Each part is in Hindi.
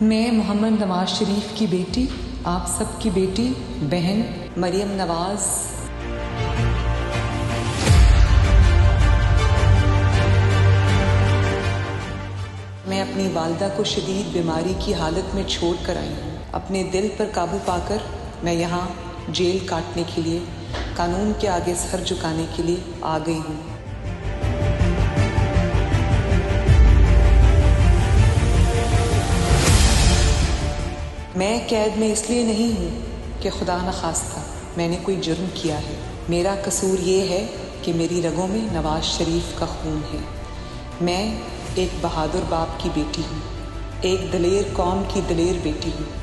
मैं मोहम्मद नवाज शरीफ की बेटी, आप सब की बेटी बहन मरियम नवाज मैं अपनी वालदा को शदीद बीमारी की हालत में छोड़ कर आई हूँ। अपने दिल पर काबू पाकर मैं यहाँ जेल काटने के लिए, कानून के आगे सर झुकाने के लिए आ गई हूँ। मैं कैद में इसलिए नहीं हूँ कि खुदा न खास्ता मैंने कोई जुर्म किया है। मेरा कसूर ये है कि मेरी रगों में नवाज शरीफ का खून है। मैं एक बहादुर बाप की बेटी हूँ, एक दलेर कौम की दलेर बेटी हूँ।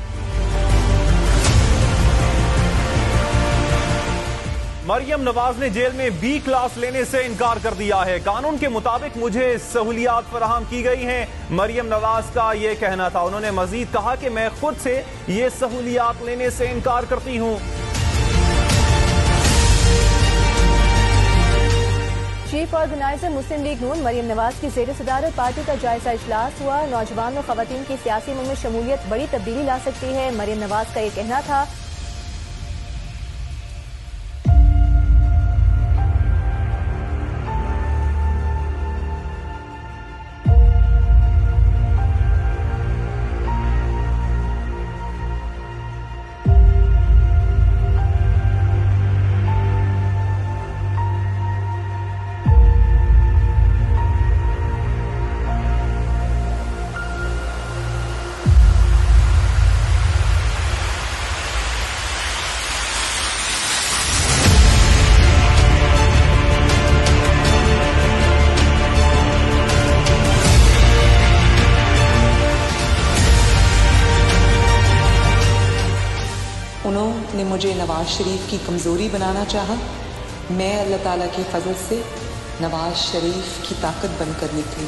मरियम नवाज ने जेल में बी क्लास लेने से इनकार कर दिया है। कानून के मुताबिक मुझे सहूलियात फराहम की गई हैं, मरियम नवाज का यह कहना था। उन्होंने मजीद कहा कि मैं खुद से ये सहूलियात लेने से इनकार करती हूँ। चीफ ऑर्गेनाइजर मुस्लिम लीग नून मरियम नवाज की ज़ेर सदारत पार्टी का जायजा इजलास हुआ। नौजवान और खवातीन की सियासी मुहिम में शमूलियत बड़ी तब्दीली ला सकती है, मरियम नवाज का ये कहना था। उन्होंने मुझे नवाज शरीफ की कमज़ोरी बनाना चाहा। मैं अल्लाह ताला के फजल से नवाज शरीफ की ताकत बनकर निकली।